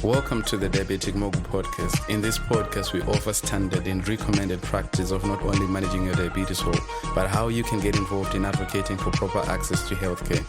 Welcome to the Diabetic Mogul podcast. In this podcast, we offer standard and recommended practice of not only managing your diabetes whole, but how you can get involved in advocating for proper access to healthcare.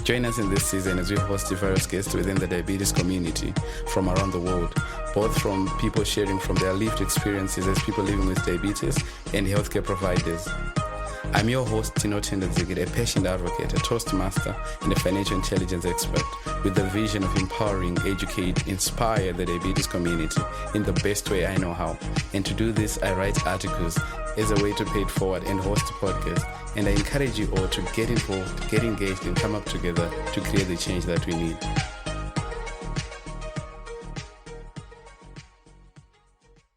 Join us in this season as we host various guests within the diabetes community from around the world, both from people sharing from their lived experiences as people living with diabetes and healthcare providers. I'm your host, Tino Tendazigid, a patient advocate, a Toastmaster, and a financial intelligence expert with the vision of empowering, educate, inspire the diabetes community in the best way I know how. And to do this, I write articles as a way to pay it forward and host a podcast. And I encourage you all to get involved, get engaged, and come up together to create the change that we need.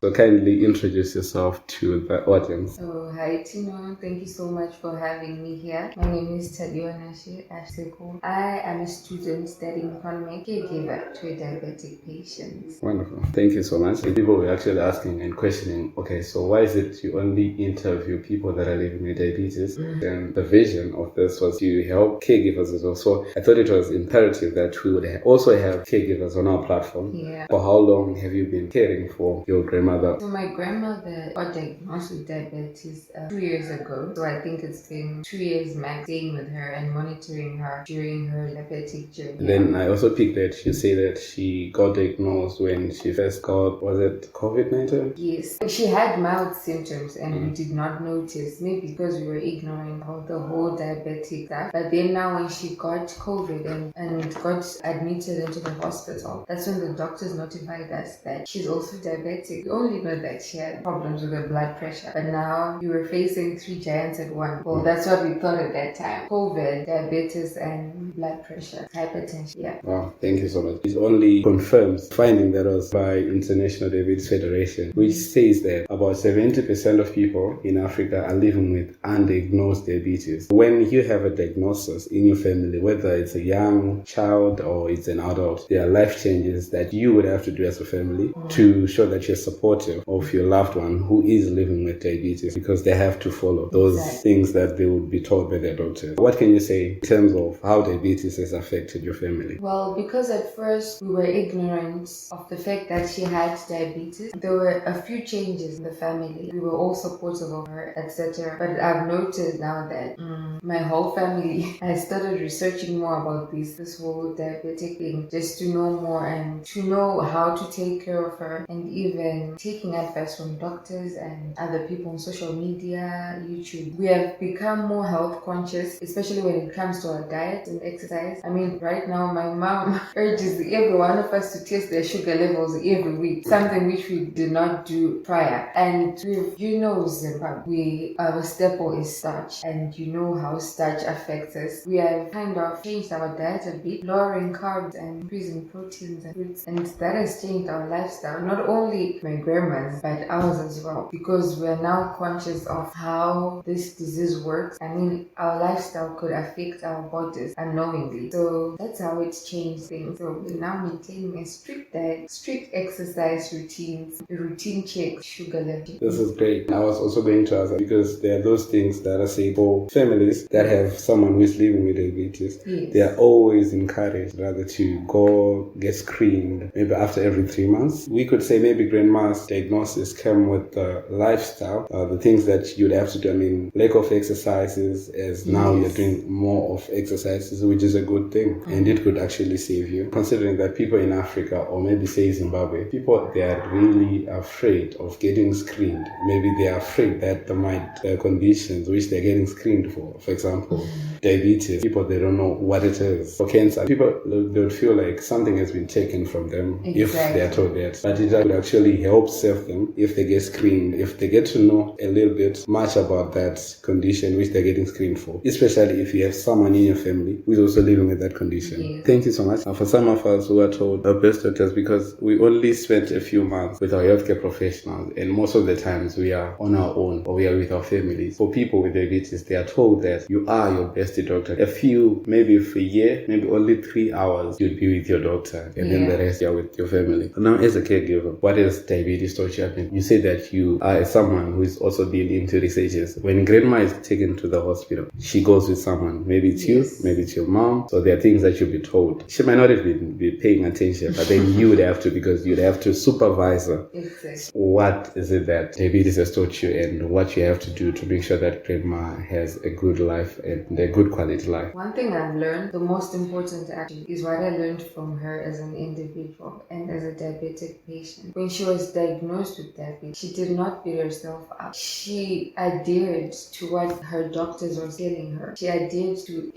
So kindly introduce yourself to the audience. So, hi Tino, thank you so much for having me here. My name is Tadiwanashe Chiseko. I am a student studying economic caregiver to a diabetic patient. Wonderful. Thank you so much. People were actually asking and questioning, okay, so why is it you only interview people that are living with diabetes? And the vision of this was to help caregivers as well. So I thought it was imperative that we would also have caregivers on our platform. Yeah. For how long have you been caring for your grandmother? So my grandmother got diagnosed with diabetes 2 years ago. So I think it's been 2 years max staying with her and monitoring her during her diabetic journey. Then I also picked that you say that she got diagnosed when she first got, was it COVID-19? Yes. She had mild symptoms and we did not notice, maybe because we were ignorant of the whole diabetic stuff. But then now when she got COVID and got admitted into the hospital, that's when the doctors notified us that she's also diabetic. We only know that she had problems with her blood pressure. But now you were facing three giants at once. Well, that's what we thought at that time. COVID, diabetes, and blood pressure, hypertension. Yeah. Wow, thank you so much. It only confirms finding that was by International Diabetes Federation, which says that about 70% of people in Africa are living with undiagnosed diabetes. When you have a diagnosis in your family, whether it's a young child or it's an adult, there are life changes that you would have to do as a family to show that you're supportive of your loved one who is living with diabetes, because they have to follow those things that they would be told by their doctors. What can you say in terms of how diabetes has affected your family? Well, because at first we were ignorant of the fact that she had diabetes, there were a few changes in the family. We were all supportive of her, etc. But I've noticed now that my whole family has started researching more about this whole diabetic thing, just to know more and to know how to take care of her, and even taking advice from doctors and other people on social media, YouTube. We have become more health conscious, especially when it comes to our diet and exercise. I mean, right now my mom urges every one of us to test their sugar levels every week, something which we did not do prior. And Zimbabwe, our staple is starch, and you know how starch affects us. We have kind of changed our diet a bit, lowering carbs and increasing proteins and fruits, and that has changed our lifestyle. Not only my grandma's, but ours as well, because we are now conscious of how this disease works. I mean, our lifestyle could affect our bodies unknowingly. So that's how it's changed things. So we're now maintaining a strict diet, strict exercise routines, a routine check, sugar level. This is great. I was also going to ask, because there are those things that are said for families that have someone who is living with diabetes. Yes. They are always encouraged rather to go get screened maybe after every 3 months. We could say maybe grandma's diagnosis came with the lifestyle, the things that you'd have to do. I mean, lack of exercises, as now you're doing more of exercises, which is a good thing, and it could actually save you. Considering that people in Africa, or maybe say Zimbabwe, people, they are really afraid of getting screened. Maybe they are afraid that there are conditions which they're getting screened for. For example, diabetes. People, they don't know what it is. For cancer, people, they would feel like something has been taken from them if they are told that. But it would actually help save them if they get screened, if they get to know a little bit much about that condition which they're getting screened for, especially if you have someone in your family who is also living with that condition. Yes. Thank you so much. For some of us who are told our best doctors, because we only spent a few months with our healthcare professionals, and most of the times we are on our own or we are with our families. For people with diabetes, they are told that you are your best doctor. Maybe for a year, maybe only 3 hours you'd be with your doctor, and then the rest you're with your family. Now, as a caregiver, what is diabetes diabetes taught you? I mean, you say that you are someone who is also been into researches. When grandma is taken to the hospital, she goes with someone. Maybe it's you, maybe it's your mom. So there are things that you'll be told. She might not even be paying attention, but then you would have to, because you'd have to supervise her. Exactly. So what is it that diabetes has taught you, and what you have to do to make sure that grandma has a good life and a good quality life? One thing I've learned, the most important actually, is what I learned from her as an individual and as a diabetic patient. When she was diagnosed with diabetes, she did not beat herself up. She adhered to what her doctors were telling her. She adhered to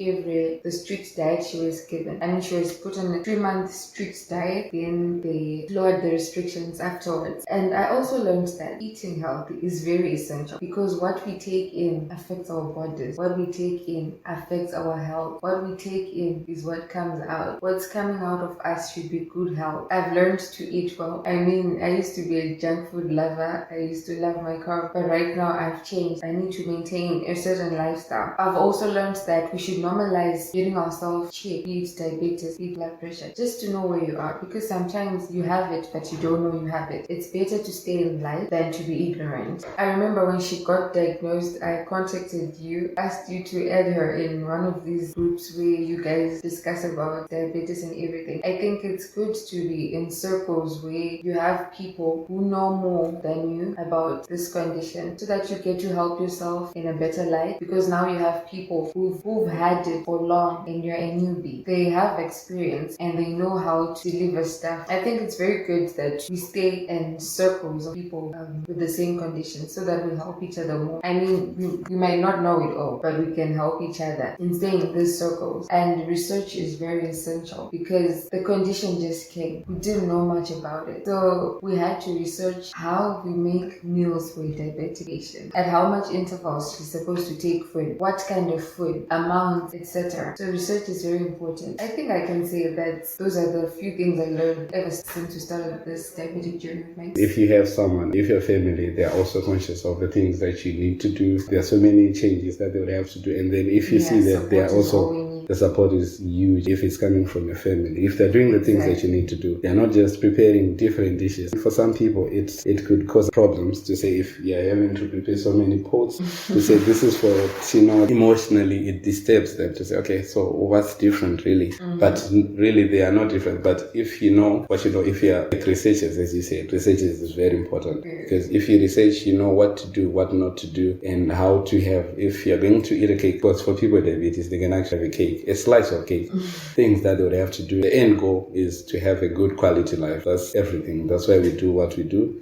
the strict diet she was given. I mean, she was put on a 3-month strict diet, then they lowered the restrictions afterwards. And I also learned that eating healthy is very essential, because what we take in affects our bodies. What we take in affects our health. What we take in is what comes out. What's coming out of us should be good health. I've learned to eat well. I mean, I used to be a junk food lover. I used to love my carbs, but right now I've changed. I need to maintain a certain lifestyle. I've also learned that we should normalize getting ourselves checked, be it diabetes, be it blood pressure, just to know where you are, because sometimes you have it but you don't know you have it. It's better to stay in life than to be ignorant. I remember when she got diagnosed, I contacted you, asked you to add her in one of these groups where you guys discuss about diabetes and everything. I think it's good to be in circles where you have people who know more than you about this condition, so that you get to help yourself in a better life, because now you have people who've had it for long and you're a newbie. They have experience and they know how to deliver stuff. I think it's very good that we stay in circles of people with the same condition, so that we help each other more. I mean, we might not know it all, but we can help each other in staying in these circles. And research is very essential, because the condition just came. We didn't know much about it. So we had to research how we make meals for a diabetic patient, at how much intervals she's supposed to take food, what kind of food, amount, etc. So research is very important. I think I can say that those are the few things I learned ever since we started this diabetic journey. If you have someone, if your family, they are also conscious of the things that you need to do. There are so many changes that they would have to do. And then if you see that they are also, the support is huge if it's coming from your family. If they're doing the things that you need to do, they're not just preparing different dishes. For some people, it could cause problems to say, if you're having to prepare so many pots, to say this is for, emotionally it disturbs them to say, okay, so what's different really? But really they are not different. But if you know what you know, if you're like researchers, as you said, researchers is very important, because if you research, you know what to do, what not to do, and how to have, if you're going to eat a cake, because for people with diabetes, they can actually have a cake, a slice of cake, things that they would have to do. The end goal is to have a good quality life. That's everything. That's why we do what we do.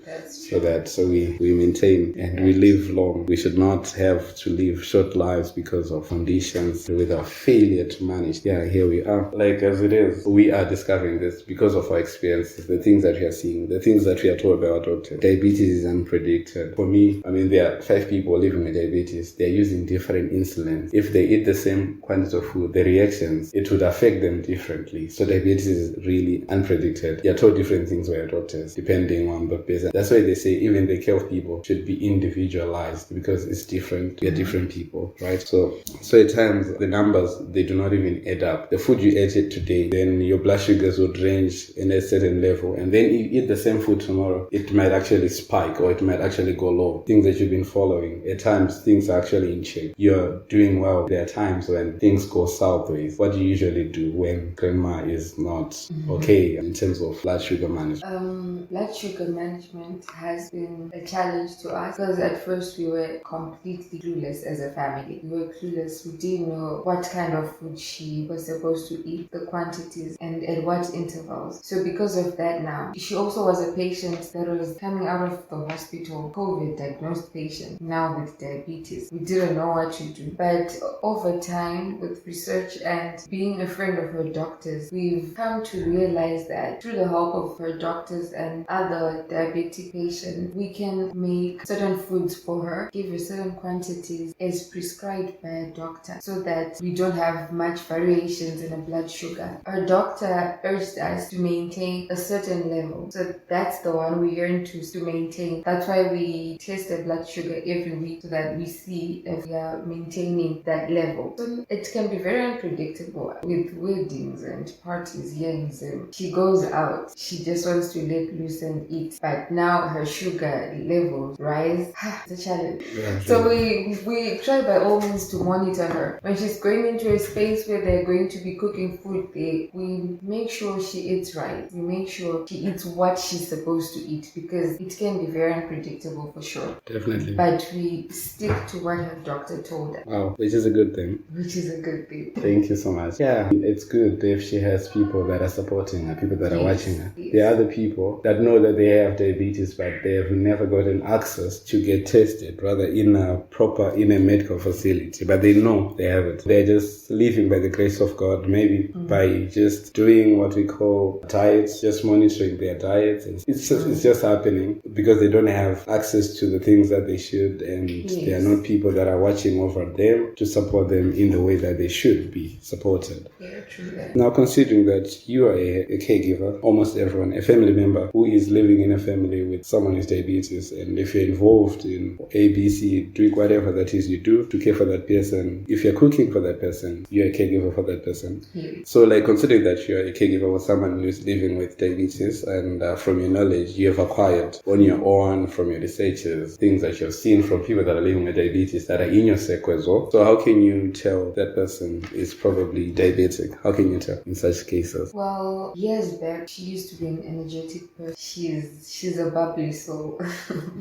So we maintain and we live long. We should not have to live short lives because of conditions, with our failure to manage. Yeah, here we are. Like as it is, we are discovering this because of our experiences, the things that we are seeing, the things that we are told by our doctor. Diabetes is unpredicted. For me, I mean, there are 5 people living with diabetes. They're using different insulins. If they eat the same quantity of food, the reactions, it would affect them differently. So diabetes is really unpredicted. You're told different things by your doctors, depending on the person. That's why they say even the care of people should be individualized, because it's different. We are different people, right? So at times the numbers, they do not even add up. The food you ate it today, then your blood sugars would range in a certain level, and then you eat the same food tomorrow, it might actually spike or it might actually go low. Things that you've been following, at times things are actually in check. You're doing well. There are times when things go sideways. What do you usually do when grandma is not okay in terms of blood sugar management? Blood sugar management has been a challenge to us, because at first we were completely clueless as a family. We were clueless. We didn't know what kind of food she was supposed to eat, the quantities, and at what intervals. So because of that now, she also was a patient that was coming out of the hospital, COVID diagnosed patient, now with diabetes. We didn't know what to do. But over time, with research and being a friend of her doctors, we've come to realize that through the help of her doctors and other diabetic patients, we can make certain foods for her, give her certain quantities as prescribed by a doctor, so that we don't have much variations in the blood sugar. Our doctor urged us to maintain a certain level. So that's the one we yearn to maintain. That's why we test the blood sugar every week, so that we see if we are maintaining that level. So it can be very unpredictable with weddings and parties here in Zim. She goes out. She just wants to let loose and eat. But now her sugar levels rise. It's a challenge. Yeah, So we try by all means to monitor her. When she's going into a space where they're going to be cooking food, we make sure she eats right. We make sure she eats what she's supposed to eat, because it can be very unpredictable for sure. Definitely. But we stick to what her doctor told us. Wow, which is a good thing. Which is a good thing. Thank you so much. Yeah, it's good if she has people that are supporting her, people that are watching her. Yes. There are other people that know that they have diabetes, but they have never gotten access to get tested, rather in a medical facility, but they know they have it. They're just living by the grace of God, maybe by just doing what we call diets, just monitoring their diets. It's just happening because they don't have access to the things that they should, and there are not people that are watching over them to support them in the way that they should be supported. Yeah, true that. Now, considering that you are a caregiver, almost everyone, a family member who is living in a family with someone with diabetes, and if you're involved in ABC, doing whatever that is you do to care for that person, if you're cooking for that person, you're a caregiver for that person. Yes. So, like, considering that you're a caregiver with someone who's living with diabetes, and from your knowledge you have acquired on your own, from your researches, things that you've seen from people that are living with diabetes that are in your circle as well. So how can you tell that person is probably diabetic? How can you tell in such cases? Well, years back, she used to be an energetic person. She's a bubbly soul.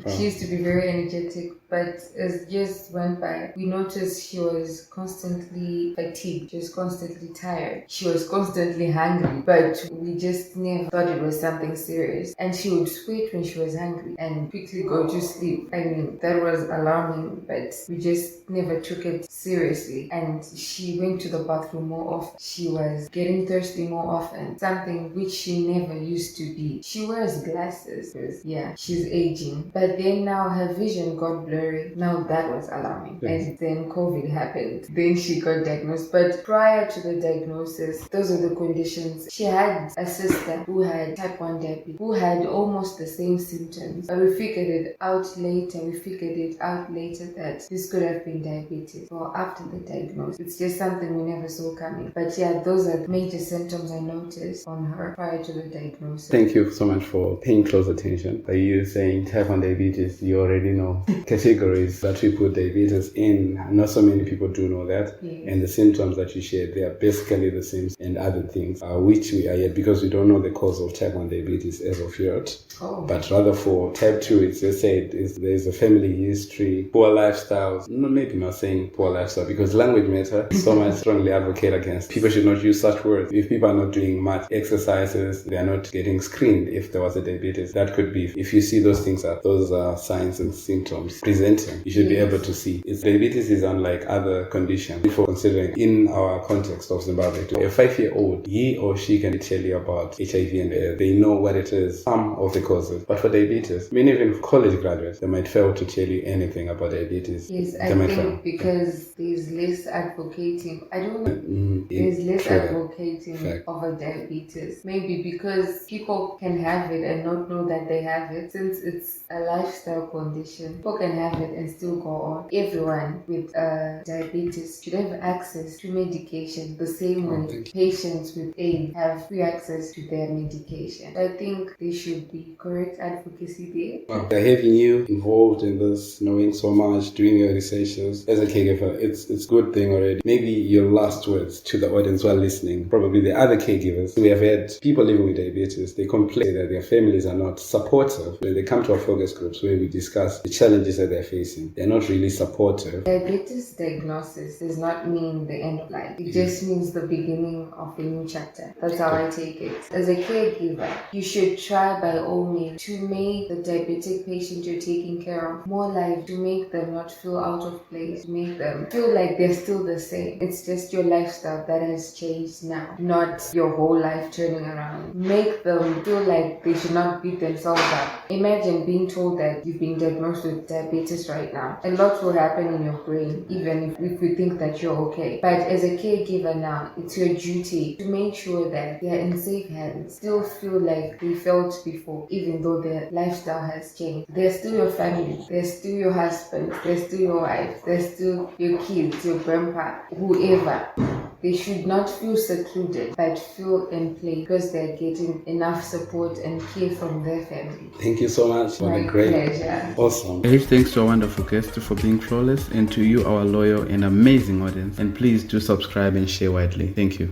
She used to be very energetic, but as years went by, we noticed she was constantly fatigued. She was constantly tired. She was constantly hungry, but we just never thought it was something serious. And she would sweat when she was hungry and quickly go to sleep. I mean, that was alarming, but we just never took it seriously. And she went to the bathroom more often. She was getting thirsty more often, something which she never used to be. She wears glasses because, she's aging. But then now her vision got blurry. Now that was alarming. Yes. And then COVID happened. Then she got diagnosed. But prior to the diagnosis, those are the conditions. She had a sister who had type 1 diabetes, who had almost the same symptoms. But we figured it out later. That this could have been diabetes. Well, after the diagnosis, it's just something we never saw coming. But those are major symptoms I noticed on her prior to the diagnosis. Thank you so much for paying close attention. By you saying type 1 diabetes, you already know categories that we put diabetes in. Not so many people do know that. Yes. And the symptoms that you shared, they are basically the same, and other things, which we are yet, because we don't know the cause of type 1 diabetes as of yet. Oh. But rather for type 2, it's just said there's a family history, poor lifestyles. No, maybe not saying poor lifestyle, because language matter so much strongly advocate against. People should not use such words. If people are not doing much exercises, they are not getting screened if there was a diabetes. That could be, if you see those things, those are signs and symptoms presenting, you should be able to see. Diabetes is unlike other conditions. Before considering in our context of Zimbabwe, a 5-year-old, he or she can tell you about HIV and AIDS. They know what it is, some of the causes. But for diabetes, many even college graduates, they might fail to tell you anything about diabetes. Yes, I think because there's less advocating. I don't know. There's less advocating over diabetes. Maybe because people can have it and not know that they have it. Since it's a lifestyle condition, people can have it and still go on. Everyone with diabetes should have access to medication the same way patients with AIDS have free access to their medication. I think there should be correct advocacy there. Wow. Having you involved in this, knowing so much, doing your researches as a caregiver, it's a good thing already. Maybe your last words to the audience while listening, probably the other caregivers. We have had people living with diabetes, they complain that their families are not supportive. When they come to our focus groups where we discuss the challenges that they're facing, they're not really supportive. Diabetes diagnosis does not mean the end of life. It just means the beginning of a new chapter. That's how I take it. As a caregiver, you should try by all means to make the diabetic patient you're taking care of more life, to make them not feel out of place, to make them feel like they're still the same. It's just your lifestyle that has changed now, not your whole life turning around. Make them feel like they should not beat themselves up. Imagine being told that you've been diagnosed with diabetes right now. A lot will happen in your brain, even if you think that you're okay. But as a caregiver now, it's your duty to make sure that they're in safe hands, still feel like they felt before, even though their lifestyle has changed. They're still your family, they're still your husband, they're still your wife, they're still your kids, your grandpa, whoever. they should not feel secluded, but feel in place because they're getting enough support and care from their family. Thank you so much for the My great, pleasure. awesome. Huge thanks to our wonderful guest for being flawless, and to you, our loyal and amazing audience. And please do subscribe and share widely. Thank you.